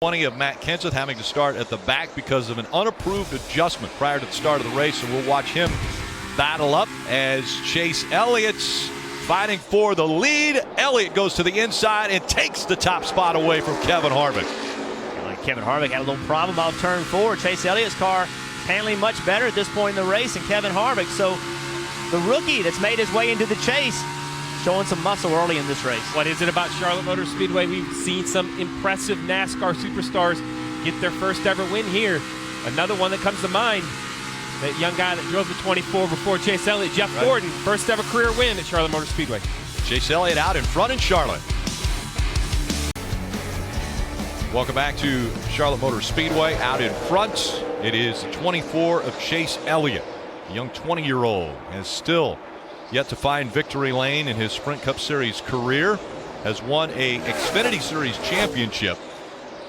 20 of Matt Kenseth having to start at the back because of an unapproved adjustment prior to the start of the race, and we'll watch him battle up as Chase Elliott's fighting for the lead. Elliott goes to the inside and takes the top spot away from Kevin Harvick. Kevin Harvick had a little problem off turn 4. Chase Elliott's car handling much better at this point in the race than Kevin Harvick. So the rookie that's made his way into the chase showing some muscle early in this race. What is it about Charlotte Motor Speedway? We've seen some impressive NASCAR superstars get their first ever win here. Another one that comes to mind, that young guy that drove the 24 before Chase Elliott, Jeff Gordon, first ever career win at Charlotte Motor Speedway. Chase Elliott out in front in Charlotte. Welcome back to Charlotte Motor Speedway. Out in front, it is the 24 of Chase Elliott. The young 20-year-old has still yet to find victory lane in his Sprint Cup Series career. Has won a Xfinity Series championship,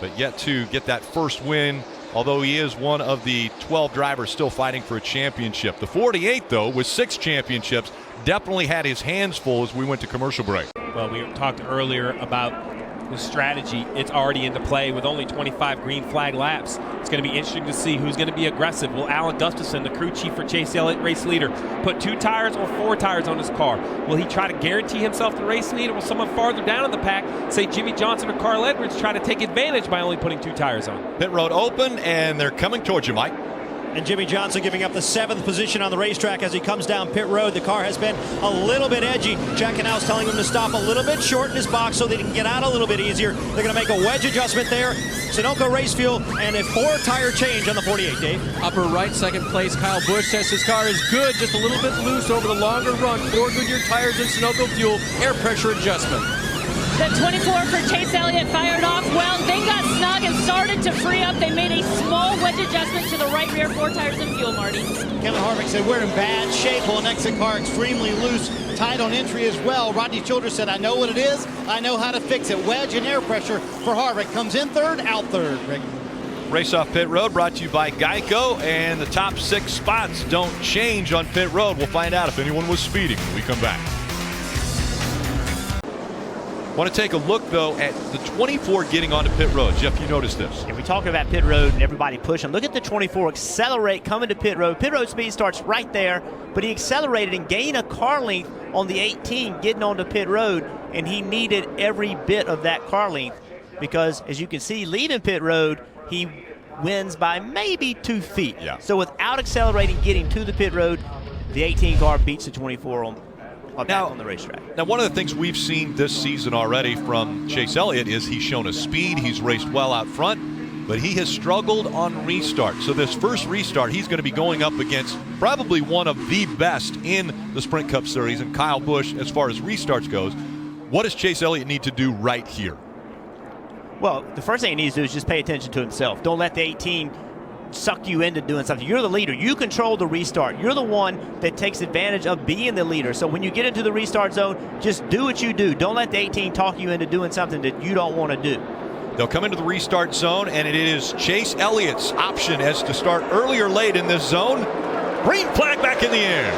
but yet to get that first win, although he is one of the 12 drivers still fighting for a championship. The 48, though, with 6 championships, definitely had his hands full as we went to commercial break. Well, we talked earlier about the strategy. It's already into play with only 25 green flag laps. It's going to be interesting to see who's going to be aggressive. Will Alan Gustafson, the crew chief for Chase Elliott, race leader, put 2 tires or 4 tires on his car? Will he try to guarantee himself the race lead, or will someone farther down in the pack, say Jimmie Johnson or Carl Edwards, try to take advantage by only putting 2 tires on? Pit road open, and they're coming towards you, Mike. And Jimmie Johnson giving up the 7th position on the racetrack as he comes down pit road. The car has been a little bit edgy. Jack and House telling him to stop a little bit short in his box so that he can get out a little bit easier. They're going to make a wedge adjustment there. Sunoco Race Fuel and a 4-tire change on the 48, Dave. Upper right, second place, Kyle Busch says his car is good, just a little bit loose over the longer run. 4 Goodyear tires and Sunoco Fuel, air pressure adjustment. The 24 for Chase Elliott fired off well, then got snug and started to free up. They made a small wedge adjustment to the right rear 4 tires and fuel, Marty. Kevin Harvick said we're in bad shape. Well, an exit car extremely loose, tight on entry as well. Rodney Childers said, I know what it is. I know how to fix it. Wedge and air pressure for Harvick. Comes in 3rd, out 3rd. Rick. Race off pit road brought to you by Geico, and the top 6 spots don't change on pit road. We'll find out if anyone was speeding when we come back. Want to take a look, though, at the 24 getting onto pit road. Jeff, you noticed this. If we're talking about pit road and everybody pushing, look at the 24 accelerate coming to pit road. Pit road speed starts right there, but he accelerated and gained a car length on the 18 getting onto pit road, and he needed every bit of that car length because, as you can see, leaving pit road, he wins by maybe 2 feet. Yeah. So without accelerating, getting to the pit road, the 18 car beats the 24 on the racetrack. Now, one of the things we've seen this season already from Chase Elliott is he's shown a speed. He's raced well out front, but he has struggled on restart. So this first restart, he's going to be going up against probably one of the best in the Sprint Cup Series, and Kyle Busch as far as restarts goes. What does Chase Elliott need to do right here? Well, the first thing he needs to do is just pay attention to himself. Don't let the 18 suck you into doing something. You're the leader. You control the restart. You're the one that takes advantage of being the leader. So when you get into the restart zone, just do what you do. Don't let the 18 talk you into doing something that you don't want to do. They'll come into the restart zone, and it is Chase Elliott's option as to start early or late in this zone. Green flag back in the air.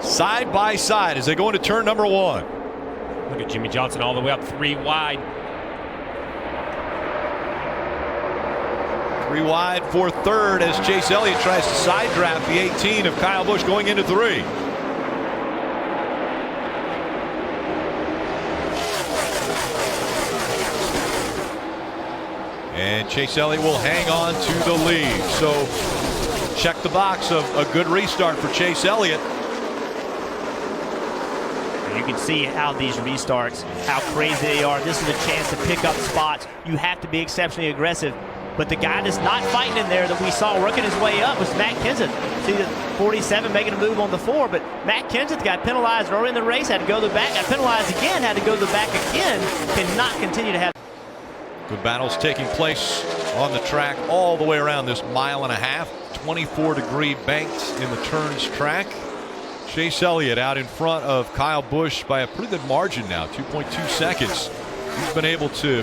Side by side as they go into turn number 1. Look at Jimmie Johnson all the way up 3 wide. 3 wide for 3rd as Chase Elliott tries to side draft the 18 of Kyle Busch going into 3. And Chase Elliott will hang on to the lead. So check the box of a good restart for Chase Elliott. You can see how these restarts, how crazy they are. This is a chance to pick up spots. You have to be exceptionally aggressive. But the guy that's not fighting in there that we saw working his way up was Matt Kenseth. See the 47 making a move on the 4, but Matt Kenseth got penalized early in the race, had to go to the back, got penalized again, had to go to the back again. Cannot continue to have. Good battles taking place on the track all the way around this 1.5 miles. 24-degree banked in the turns track. Chase Elliott out in front of Kyle Busch by a pretty good margin now, 2.2 seconds. He's been able to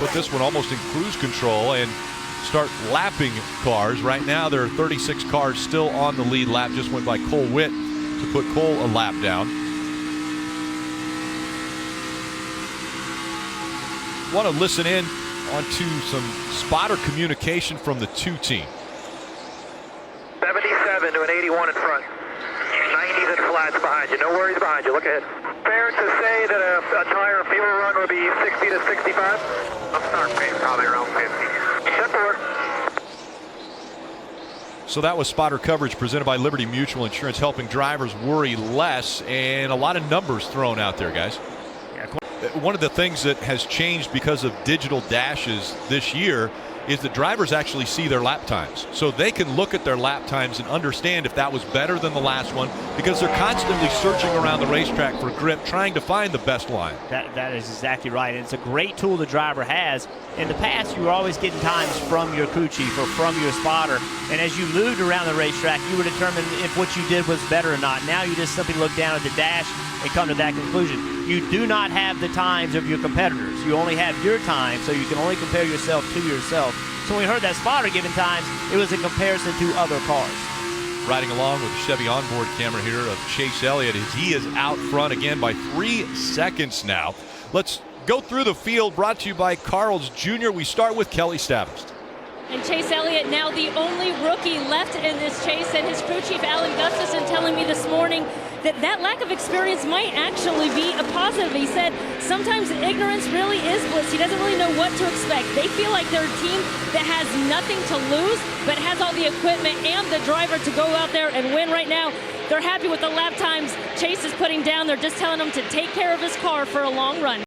put this one almost in cruise control and start lapping cars. Right now there are 36 cars still on the lead lap. Just went by Cole Witt to put Cole a lap down. Want to listen in onto some spotter communication from the two team. 77 to an 81 in front. 90s and flats behind you. No worries behind you. Look ahead. Fair to say that a tire fuel run would be 60 to 65? I'm start pace probably around 50. Simple. So that was spotter coverage presented by Liberty Mutual Insurance, helping drivers worry less, and a lot of numbers thrown out there, guys. One of the things that has changed because of digital dashes this year is that drivers actually see their lap times. So they can look at their lap times and understand if that was better than the last one, because they're constantly searching around the racetrack for grip, trying to find the best line. That is exactly right. And it's a great tool the driver has. In the past, you were always getting times from your crew chief or from your spotter. And as you moved around the racetrack, you would determine if what you did was better or not. Now you just simply look down at the dash and come to that conclusion. You do not have the times of your competitors. You only have your time, so you can only compare yourself to yourself. So when we heard that spotter giving times, it was in comparison to other cars. Riding along with the Chevy onboard camera here of Chase Elliott, as he is out front again by 3 seconds now. Let's go through the field, brought to you by Carl's Jr. We start with Kelly Stavist. And Chase Elliott now the only rookie left in this chase, and his crew chief Alan Gustafson telling me this morning that lack of experience might actually be a positive. He said sometimes ignorance really is bliss. He doesn't really know what to expect. They feel like they're a team that has nothing to lose, but has all the equipment and the driver to go out there and win right now. They're happy with the lap times Chase is putting down. They're just telling him to take care of his car for a long run.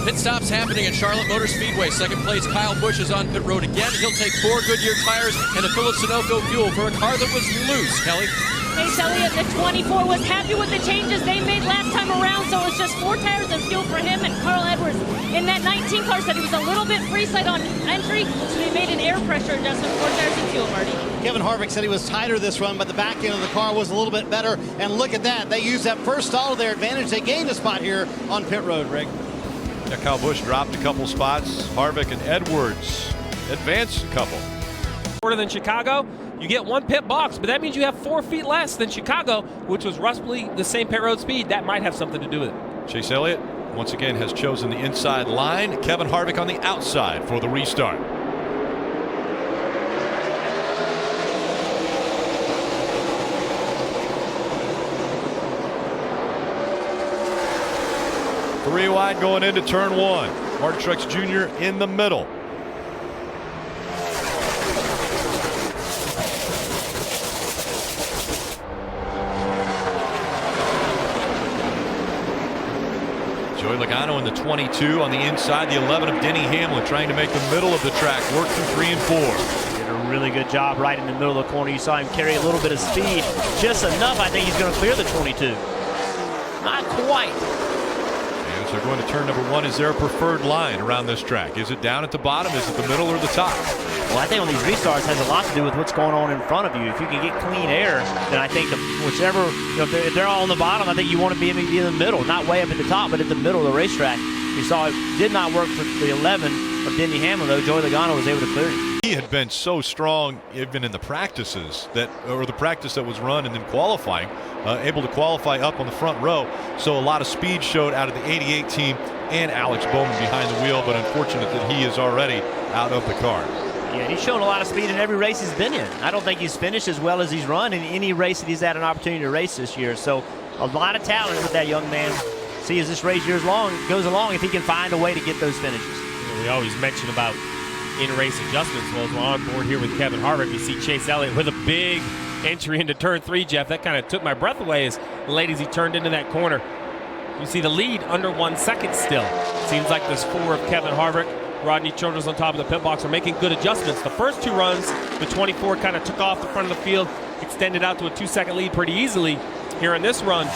Pit stops happening at Charlotte Motor Speedway. Second place, Kyle Busch is on pit road again. He'll take 4 Goodyear tires and a fill of Sunoco fuel for a car that was loose. Kelly? Chase Elliott, the 24, was happy with the changes they made last time around, so it's just 4 tires of fuel for him. And Carl Edwards in that 19 car said he was a little bit free side on entry, so he made an air pressure adjustment, 4 tires of fuel, Marty. Kevin Harvick said he was tighter this run, but the back end of the car was a little bit better. And look at that. They used that first stall to their advantage. They gained a spot here on pit road, Rick. Yeah, Kyle Busch dropped a couple spots. Harvick and Edwards advanced a couple. Shorter than Chicago, you get 1 pit box, but that means you have 4 feet less than Chicago, which was roughly the same pit road speed. That might have something to do with it. Chase Elliott once again has chosen the inside line. Kevin Harvick on the outside for the restart. Three wide going into turn 1. Martin Truex Jr. in the middle. Joey Logano in the 22 on the inside. The 11 of Denny Hamlin trying to make the middle of the track work through 3 and 4. Did a really good job right in the middle of the corner. You saw him carry a little bit of speed, just enough. I think he's going to clear the 22. Not quite. So going to turn number 1. Is there a preferred line around this track? Is it down at the bottom? Is it the middle or the top? Well, I think on these restarts has a lot to do with what's going on in front of you. If you can get clean air, then I think whichever, if they're all on the bottom, I think you want to be in the middle, not way up at the top, but at the middle of the racetrack. You saw it did not work for the 11 of Denny Hamlin, though. Joey Logano was able to clear it. He had been so strong even in the practices or the practice that was run and then qualifying, able to qualify up on the front row. So a lot of speed showed out of the 88 team and Alex Bowman behind the wheel, but unfortunate that he is already out of the car. Yeah, he's shown a lot of speed in every race he's been in. I don't think he's finished as well as he's run in any race that he's had an opportunity to race this year. So a lot of talent with that young man. See, as this race goes along, if he can find a way to get those finishes. We always mention about in-race adjustments. Well, as we're on board here with Kevin Harvick, you see Chase Elliott with a big entry into turn 3, Jeff. That kind of took my breath away as late as he turned into that corner. You see the lead under 1 second still. Seems like this 4 of Kevin Harvick, Rodney Childress on top of the pit box are making good adjustments. The first 2 runs, the 24 kind of took off the front of the field, extended out to a 2-second lead pretty easily. Here in this run,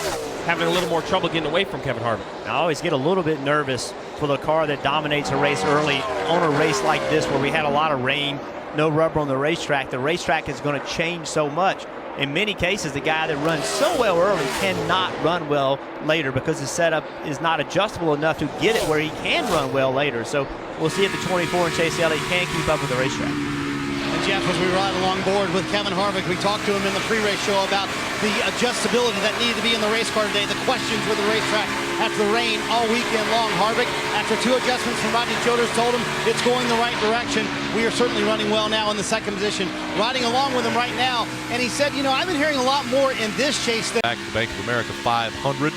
having a little more trouble getting away from Kevin Harvick. I always get a little bit nervous for the car that dominates a race early on a race like this where we had a lot of rain, no rubber on the racetrack. The racetrack is going to change so much. in many cases, the guy that runs so well early cannot run well later because his setup is not adjustable enough to get it where he can run well later. So we'll see if the 24 and Chase Elliott can keep up with the racetrack. And Jeff, as we ride along board with Kevin Harvick, we talked to him in the pre-race show about the adjustability that needed to be in the race car today, the questions with the racetrack after the rain all weekend long. Harvick, after 2 adjustments from Rodney Childers, told him it's going the right direction. We are certainly running well now in the 2nd position, riding along with him right now. And he said, you know, I've been hearing a lot more in this chase than Back to the Bank of America 500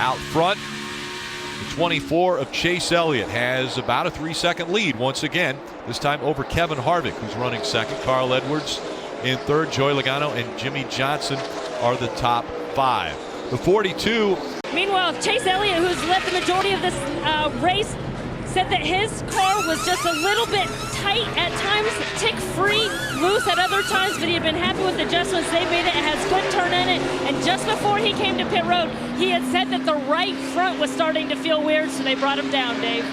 out front. The 24 of Chase Elliott has about a 3-second lead once again, this time over Kevin Harvick, who's running 2nd. Carl Edwards in 3rd. Joey Logano and Jimmie Johnson are the top 5. The 42. Meanwhile, Chase Elliott, who's led the majority of this race, said that his car was just a little bit tight at times, tick-free, loose at other times, but he had been happy with the adjustments they made. It has good turn in it, and just before he came to pit road, he had said that the right front was starting to feel weird, so they brought him down, Dave.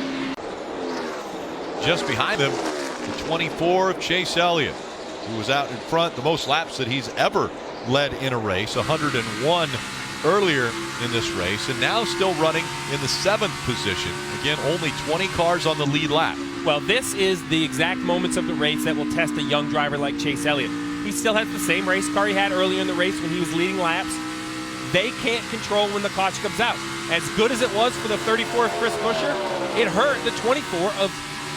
Just behind him, the 24 of Chase Elliott, who was out in front, the most laps that he's ever led in a race, 101 earlier in this race, and now still running in the 7th position. Again, only 20 cars on the lead lap. Well, this is the exact moments of the race that will test a young driver like Chase Elliott. He still has the same race car he had earlier in the race when he was leading laps. They can't control when the caution comes out. As good as it was for the 34 of Chris Buescher, it hurt the 24 of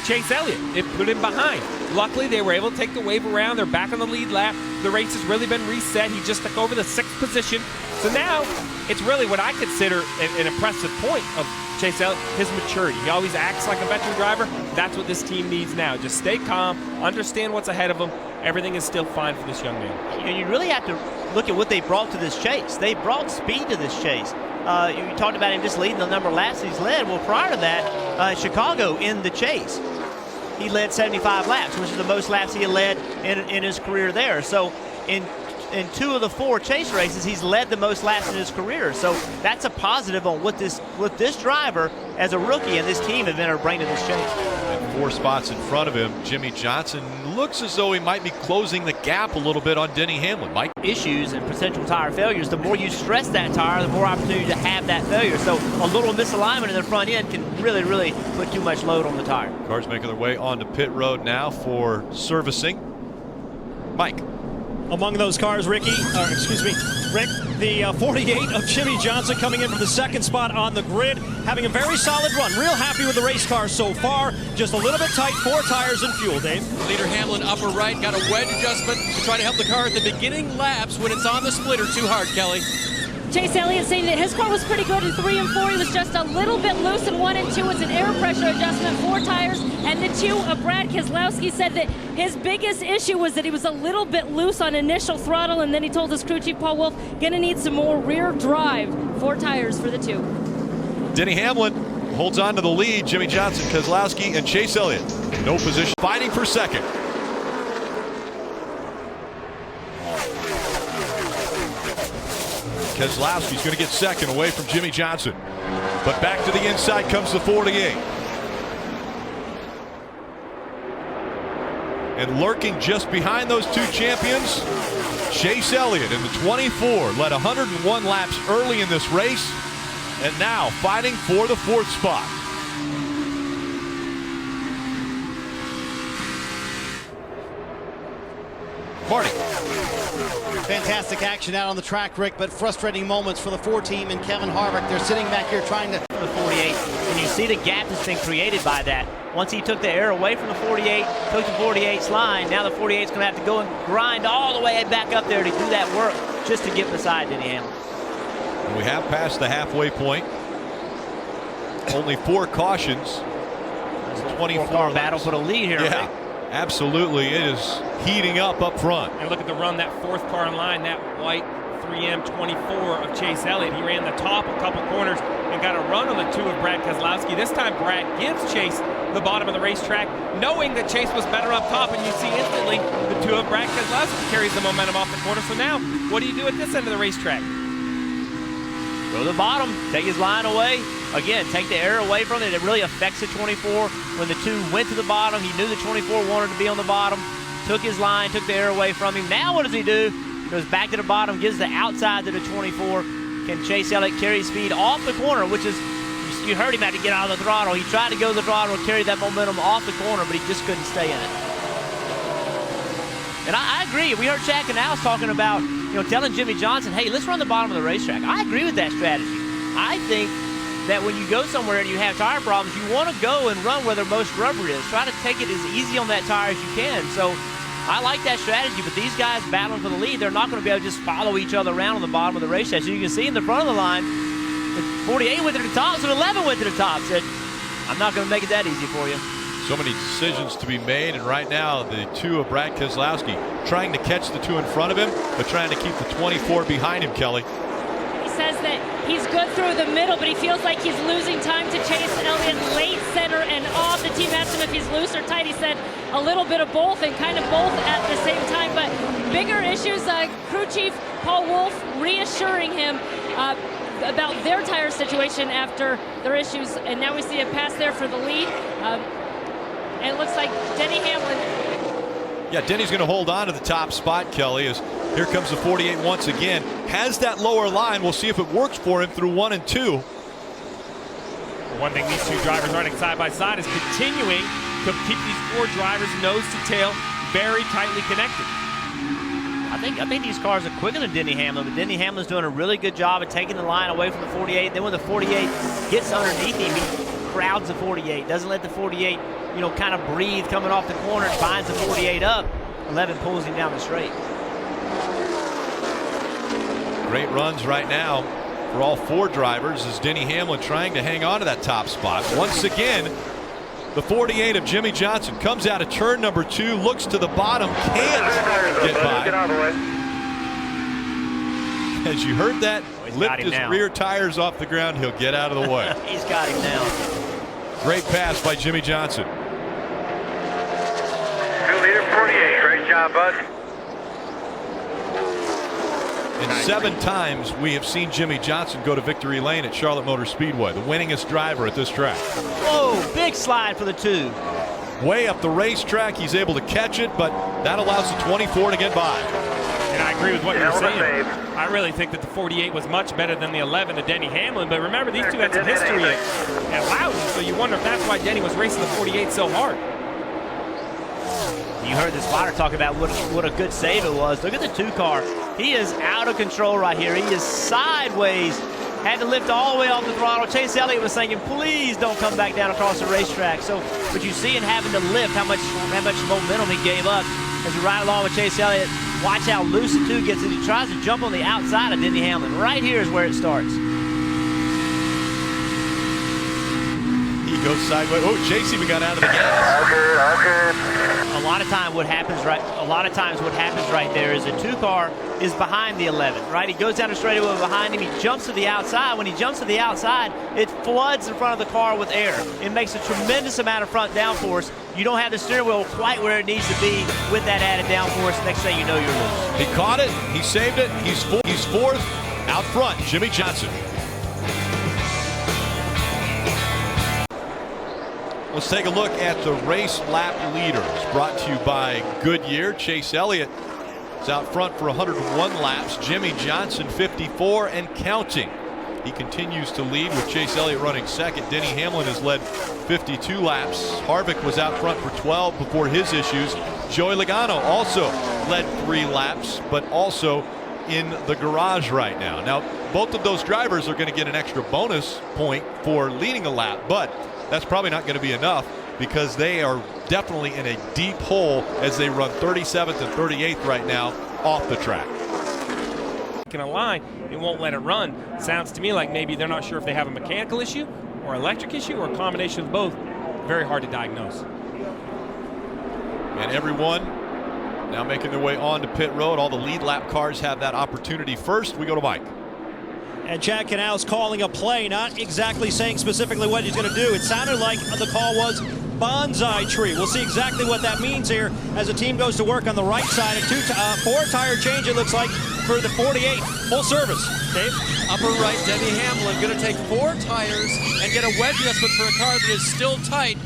Chase Elliott. It put him behind. Luckily, they were able to take the wave around. They're back on the lead lap. The race has really been reset. He just took over the 6th position. So now, it's really what I consider an impressive point of Chase Elliott, his maturity. He always acts like a veteran driver. That's what this team needs now. Just stay calm, understand what's ahead of them. Everything is still fine for this young man. And you really have to look at what they brought to this chase. They brought speed to this chase. You talked about him just leading the number of laps he's led. Well, prior to that, Chicago in the chase, he led 75 laps, which is the most laps he had led in his career there. So in 2 of the 4 chase races, he's led the most laps in his career. So that's a positive on what this driver, as a rookie, and this team have been able to bring to this chase. And 4 spots in front of him, Jimmie Johnson looks as though he might be closing the gap a little bit on Denny Hamlin. Mike? Issues and potential tire failures, the more you stress that tire, the more opportunity to have that failure. So a little misalignment in the front end can really put too much load on the tire. Cars making their way onto pit road now for servicing. Mike. Among those cars, Rick, the 48 of Jimmie Johnson coming in from the 2nd spot on the grid, having a very solid run. Real happy with the race car so far. Just a little bit tight, 4 tires and fuel, Dave. Leader Hamlin upper right, got a wedge adjustment to try to help the car at the beginning laps when it's on the splitter too hard, Kelly. Chase Elliott saying that his car was pretty good in 3 and 4. He was just a little bit loose in 1 and 2. It's an air pressure adjustment, 4 tires. And the 2 of Brad Keselowski said that his biggest issue was that he was a little bit loose on initial throttle. And then he told his crew chief, Paul Wolfe, gonna need some more rear drive. 4 tires for the 2. Denny Hamlin holds on to the lead. Jimmie Johnson, Keselowski, and Chase Elliott. No position, fighting for 2nd. Keselowski's going to get 2nd away from Jimmie Johnson. But back to the inside comes the 48. And lurking just behind those 2 champions, Chase Elliott in the 24 led 101 laps early in this race and now fighting for the 4th spot. Marty. fantastic action out on the track, Rick, but frustrating moments for the 4 team and Kevin Harvick. They're sitting back here trying to... The 48, and you see the gap that's been created by that. Once he took the air away from the 48, took the 48's line, now the 48's going to have to go and grind all the way back up there to do that work just to get beside Denny Hamlin. We have passed the halfway point. Only 4 cautions. 24 battle for the lead here. Yeah, Rick. absolutely. It is heating up front. And look at the run, that 4th car in line, that white 3M 24 of Chase Elliott. He ran the top a couple corners and got a run on the 2 of Brad Keselowski. This time Brad gives Chase the bottom of the racetrack, knowing that Chase was better up top, and you see instantly the 2 of Brad Keselowski carries the momentum off the corner. So now, what do you do at this end of the racetrack? Go to the bottom, take his line away. Again, take the air away from it. It really affects the 24. When the 2 went to the bottom, he knew the 24 wanted to be on the bottom. Took his line, took the air away from him. Now what does he do? goes back to the bottom, gives the outside to the 24. Can Chase Elliott carry speed off the corner, which is, you heard him had to get out of the throttle. He tried to go to the throttle and carry that momentum off the corner, but he just couldn't stay in it. And I agree. We heard Shaq and Al talking about, telling Jimmie Johnson, hey, let's run the bottom of the racetrack. I agree with that strategy. I think that when you go somewhere and you have tire problems, you want to go and run where the most rubber is. Try to take it as easy on that tire as you can. So I like that strategy, but these guys battling for the lead, they're not going to be able to just follow each other around on the bottom of the racetrack. So you can see in the front of the line, 48 went to the top, so 11 went to the top. Said, I'm not going to make it that easy for you. So many decisions to be made, and right now the two of Brad Keselowski trying to catch the two in front of him, but trying to keep the 24 behind him, Kelly. He says that he's good through the middle, but he feels like he's losing time to Chase Elliott late, center, and off. The team asked him if he's loose or tight. He said a little bit of both and kind of both at the same time. But bigger issues, crew chief Paul Wolf reassuring him about their tire situation after their issues. And now we see a pass there for the lead. And it looks like Denny Hamlin. Yeah, Denny's going to hold on to the top spot, Kelly, as here comes the 48 once again. Has that lower line. We'll see if it works for him through 1 and 2. One thing these two drivers running side by side is continuing to keep these four drivers nose to tail very tightly connected. I think these cars are quicker than Denny Hamlin, but Denny Hamlin's doing a really good job of taking the line away from the 48. Then when the 48 gets underneath him, he crowds the 48, doesn't let the 48, kind of breathe coming off the corner, and binds the 48 up. 11 pulls him down the straight. Great runs right now for all four drivers as Denny Hamlin trying to hang on to that top spot. Once again, the 48 of Jimmie Johnson comes out of turn number 2, looks to the bottom, can't get by. As you heard that, lift his rear tires off the ground, he'll get out of the way. He's got him now. Great pass by Jimmie Johnson. 2-liter 48, great job, bud. And 7 times we have seen Jimmie Johnson go to victory lane at Charlotte Motor Speedway, the winningest driver at this track. Whoa, big slide for the 2. Way up the racetrack, he's able to catch it, but that allows the 24 to get by. And I agree with what you're saying. I really think that the 48 was much better than the 11 of Denny Hamlin, but remember, these two had some history at Loudon, so you wonder if that's why Denny was racing the 48 so hard. You heard the spotter talk about what a good save it was. Look at the 2 car. He is out of control right here. He is sideways. Had to lift all the way off the throttle. Chase Elliott was saying, please don't come back down across the racetrack. So, but you see him having to lift how much momentum he gave up as he ride along with Chase Elliott. Watch how loose the 2 gets as he tries to jump on the outside of Denny Hamlin. Right here is where it starts. He goes sideways. Oh, Chase even got out of the gas. A lot of times what happens right there is the 2 car is behind the 11, right? He goes down the straightaway behind him. He jumps to the outside. When he jumps to the outside, it floods in front of the car with air. It makes a tremendous amount of front downforce. You don't have the steering wheel quite where it needs to be with that added downforce. Next thing you know, you're loose. He caught it. He saved it. He's fourth out front. Jimmie Johnson. Let's take a look at the race lap leaders, brought to you by Goodyear. Chase Elliott is out front for 101 laps. Jimmie Johnson 54 and counting. He continues to lead with Chase Elliott running second. Denny Hamlin has led 52 laps. Harvick was out front for 12 before his issues. Joey Logano also led 3 laps, but also in the garage right now. Now, both of those drivers are going to get an extra bonus point for leading a lap, but that's probably not going to be enough because they are definitely in a deep hole as they run 37th and 38th right now off the track. In a line, it won't let it run. Sounds to me like maybe they're not sure if they have a mechanical issue or electric issue or a combination of both. Very hard to diagnose. And everyone now making their way on to pit road. All the lead lap cars have that opportunity first. We go to Mike. And Chad Canals calling a play, not exactly saying specifically what he's going to do. It sounded like the call was bonsai tree. We'll see exactly what that means here as the team goes to work on the right side. A 4-tire change, it looks like, for the 48. Full service. Dave? Upper right, Denny Hamlin going to take 4 tires and get a wedge adjustment for a car that is still tight.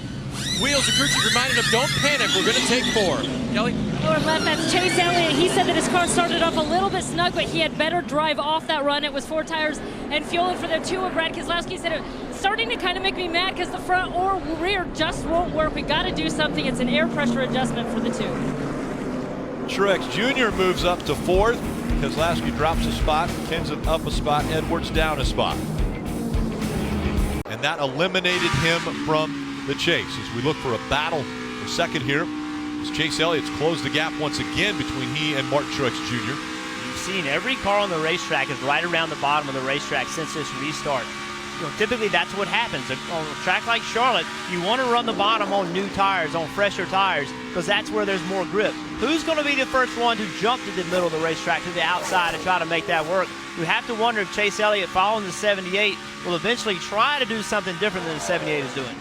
wheels. The crew chief reminded him, don't panic, we're going to take 4. Kelly? Lower left, that's Chase Elliott. He said that his car started off a little bit snug, but he had better drive off that run. It was 4 tires and fuel. And for the 2 of Brad Keselowski said, it's starting to kind of make me mad because the front or rear just won't work. We got to do something. It's an air pressure adjustment for the 2. Truex Jr. moves up to 4th. Keselowski drops a spot. Kenseth up a spot. Edwards down a spot. And that eliminated him from the chase. As we look for a battle for second here, as Chase Elliott's closed the gap once again between he and Martin Truex Jr. You've seen every car on the racetrack is right around the bottom of the racetrack since this restart. You know, typically that's what happens. On a track like Charlotte, you want to run the bottom on new tires, on fresher tires, because that's where there's more grip. Who's going to be the first one to jump to the middle of the racetrack, to the outside, and try to make that work? You have to wonder if Chase Elliott, following the 78, will eventually try to do something different than the 78 is doing.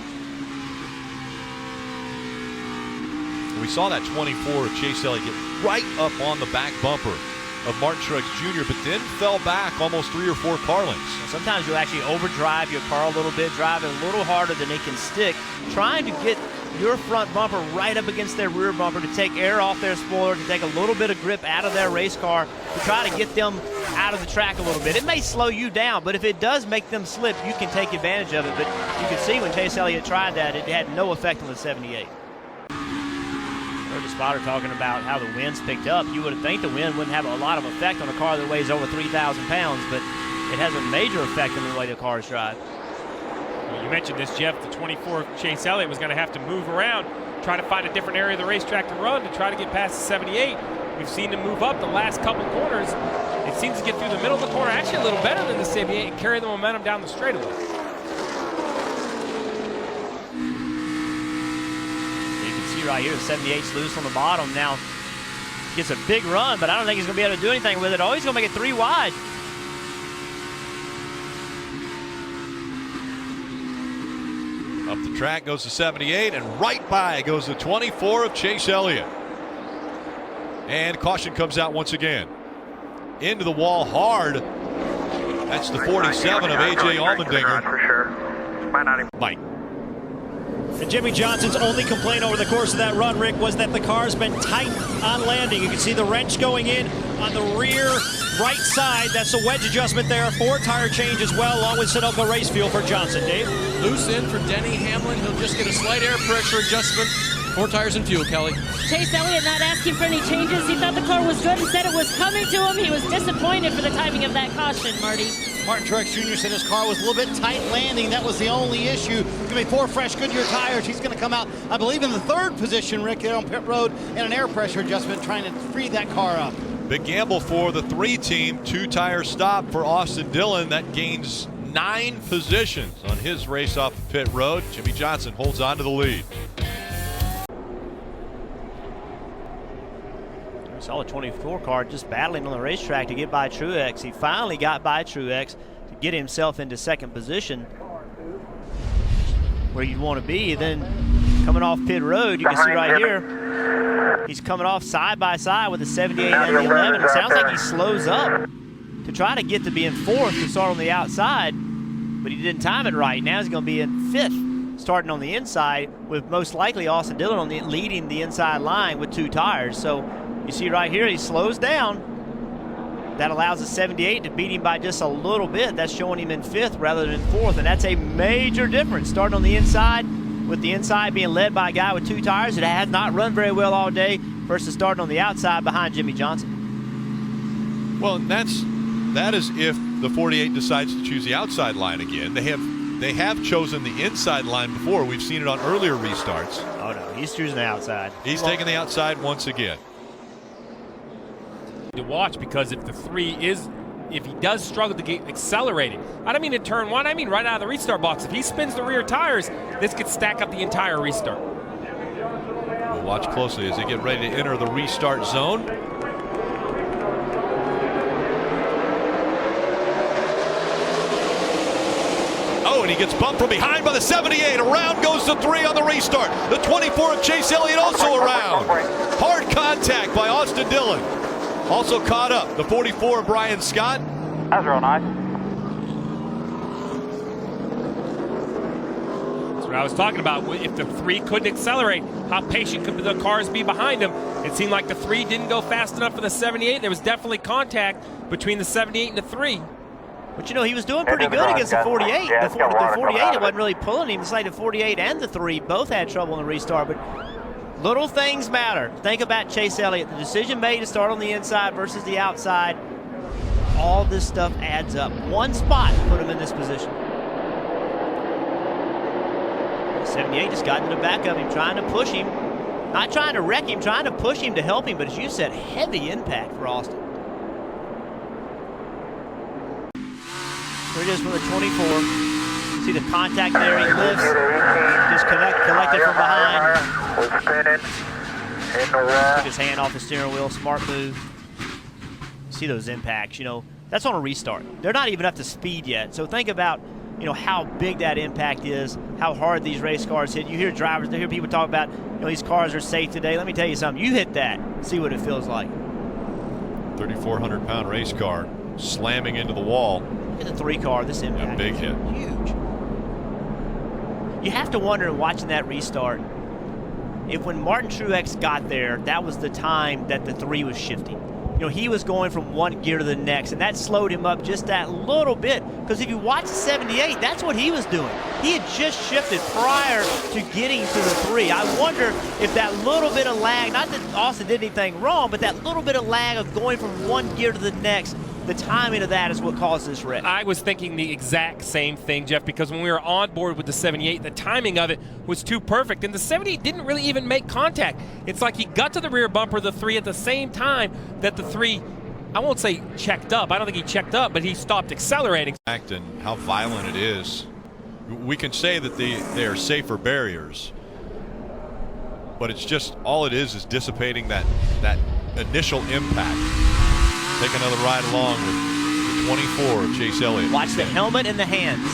We saw that 24 of Chase Elliott get right up on the back bumper of Martin Truex Jr., but then fell back almost 3 or 4 car lengths. Sometimes you'll actually overdrive your car a little bit, drive it a little harder than it can stick, trying to get your front bumper right up against their rear bumper to take air off their spoiler, to take a little bit of grip out of their race car, to try to get them out of the track a little bit. It may slow you down, but if it does make them slip, you can take advantage of it. But you can see when Chase Elliott tried that, it had no effect on the 78. Heard the spotter talking about how the wind's picked up. You would think the wind wouldn't have a lot of effect on a car that weighs over 3,000 pounds, but it has a major effect on the way the cars drive. Well, you mentioned this, Jeff. The 24 Chase Elliott was going to have to move around, try to find a different area of the racetrack to run to try to get past the 78. We've seen him move up the last couple corners. It seems to get through the middle of the corner, actually a little better than the 78, and carry the momentum down the straightaway. Right here, the 78's loose on the bottom. Now gets a big run, but I don't think he's going to be able to do anything with it. Oh, he's going to make it 3 wide. Up the track goes the 78, and right by goes the 24 of Chase Elliott. And caution comes out once again. Into the wall hard. That's the 47 of AJ Allmendinger. For sure. Might not even. Mike. And Jimmie Johnson's only complaint over the course of that run, Rick, was that the car's been tight on landing. You can see the wrench going in on the rear right side. That's a wedge adjustment there. 4 tire change as well, along with Sunoco race fuel for Johnson. Dave? Loose in for Denny Hamlin. He'll just get a slight air pressure adjustment. 4 tires and fuel, Kelly. Chase Elliott not asking for any changes. He thought the car was good and said it was coming to him. He was disappointed for the timing of that caution, Marty. Martin Truex Jr. said his car was a little bit tight landing. That was the only issue. Going to be 4 fresh Goodyear tires. He's going to come out, I believe, in the 3rd position, Rick, there on pit road, and an air pressure adjustment trying to free that car up. Big gamble for the 3 team. 2 tire stop for Austin Dillon. That gains 9 positions on his race off the pit road. Jimmie Johnson holds on to the lead. We saw the 24 car just battling on the racetrack to get by Truex. He finally got by Truex to get himself into 2nd position, where you'd want to be. Then coming off pit road, you can see right here, he's coming off side by side with the 78 and the 11. It sounds like he slows up to try to get to being 4th to start on the outside, but he didn't time it right. Now he's going to be in 5th, starting on the inside, with most likely Austin Dillon on leading the inside line with 2 tires. So you see right here, he slows down. That allows the 78 to beat him by just a little bit. That's showing him in 5th rather than 4th, and that's a major difference. Starting on the inside, with the inside being led by a guy with 2 tires that has not run very well all day, versus starting on the outside behind Jimmie Johnson. Well, that is if the 48 decides to choose the outside line again. They have chosen the inside line before. We've seen it on earlier restarts. Oh no, he's choosing the outside. He's taking the outside once again. To watch, because if he does struggle to get accelerated, I don't mean in turn 1, I mean right out of the restart box. If he spins the rear tires, this could stack up the entire restart. We'll watch closely as they get ready to enter the restart zone. Oh, and he gets bumped from behind by the 78. Around goes the 3 on the restart. The 24 of Chase Elliott also around. Hard contact by Austin Dillon. Also caught up, the 44 of Brian Scott. That's real nice. what I was talking about. If the 3 couldn't accelerate, how patient could the cars be behind him? It seemed like the 3 didn't go fast enough for the 78. There was definitely contact between the 78 and the 3. But, you know, he was doing pretty good against the 48. The 48, it wasn't really pulling him. It's like the 48 and the 3 both had trouble in the restart. But little things matter. Think about Chase Elliott. The decision made to start on the inside versus the outside. All this stuff adds up. One spot put him in this position. 78 just got into the back of him, trying to push him. Not trying to wreck him, trying to push him to help him. But as you said, heavy impact for Austin. Here it is from the 24. See the contact there, he lifts. Just collected from behind. Took his hand off the steering wheel, smart move. See those impacts, you know, that's on a restart. They're not even up to speed yet. So think about, you know, how big that impact is, how hard these race cars hit. You hear drivers, you hear people talk about, you know, these cars are safe today. Let me tell you something, you hit that, see what it feels like. 3,400-pound race car slamming into the wall. Look at the 3 car, this impact. A big hit. Huge. You have to wonder, watching that restart, if when Martin Truex got there, that was the time that the 3 was shifting. You know, he was going from one gear to the next, and that slowed him up just that little bit. Because if you watch the 78, that's what he was doing. He had just shifted prior to getting to the 3. I wonder if that little bit of lag, not that Austin did anything wrong, but that little bit of lag of going from one gear to the next, the timing of that is what caused this wreck. I was thinking the exact same thing, Jeff, because when we were on board with the 78, the timing of it was too perfect, and the 78 didn't really even make contact. It's like he got to the rear bumper of the 3 at the same time that the 3, I won't say checked up. I don't think he checked up, but he stopped accelerating. And how violent it is. We can say that they are safer barriers, but it's just, all it is dissipating that initial impact. Take another ride along with the 24 of Chase Elliott. Watch the helmet and the hands.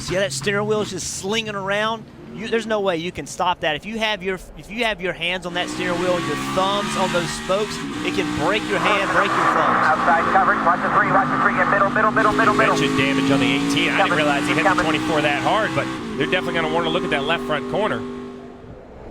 See how that steering wheel is just slinging around? There's no way you can stop that. If you have your hands on that steering wheel, your thumbs on those spokes, it can break your hand, break your thumbs. Outside coverage, watch the 3, get middle. Mentioned damage on the 18. I didn't realize he hit the 24 that hard, but they're definitely going to want to look at that left front corner.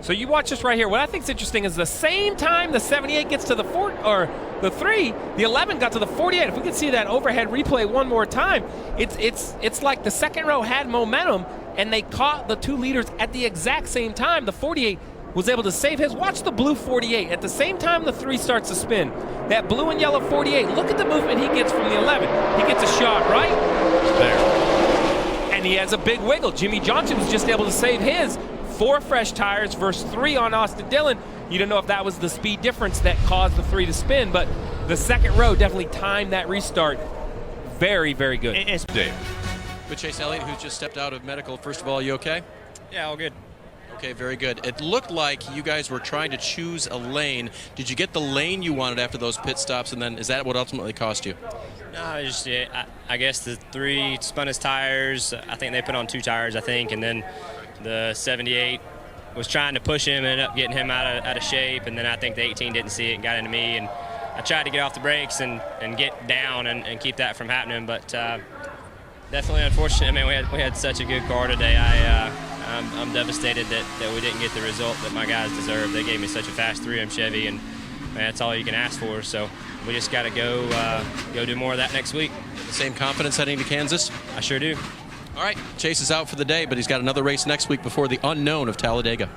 So you watch this right here. What I think is interesting is the same time the 78 gets to the 3, the 11 got to the 48. If we could see that overhead replay one more time, it's like the second row had momentum and they caught the 2 leaders at the exact same time. The 48 was able to save his. Watch the blue 48. At the same time the 3 starts to spin, that blue and yellow 48, look at the movement he gets from the 11. He gets a shot right there. And he has a big wiggle. Jimmie Johnson was just able to save his. 4 fresh tires versus 3 on Austin Dillon. You don't know if that was the speed difference that caused the 3 to spin, but the second row definitely timed that restart very, very good. Dave. With Chase Elliott, who's just stepped out of medical. First of all, you okay? Yeah, all good. Okay, very good. It looked like you guys were trying to choose a lane. Did you get the lane you wanted after those pit stops, and then is that what ultimately cost you? No, I guess the 3 spun his tires. I think they put on 2 tires, and then the 78 was trying to push him and ended up getting him out of shape, and then I think the 18 didn't see it and got into me, and I tried to get off the brakes and get down and keep that from happening, but definitely unfortunate. I mean, we had such a good car today. I'm devastated that we didn't get the result that my guys deserved. They gave me such a fast 3M Chevy, and man, that's all you can ask for, so we just got to go do more of that next week. The same confidence heading to Kansas? I sure do. All right, Chase is out for the day, but he's got another race next week before the unknown of Talladega.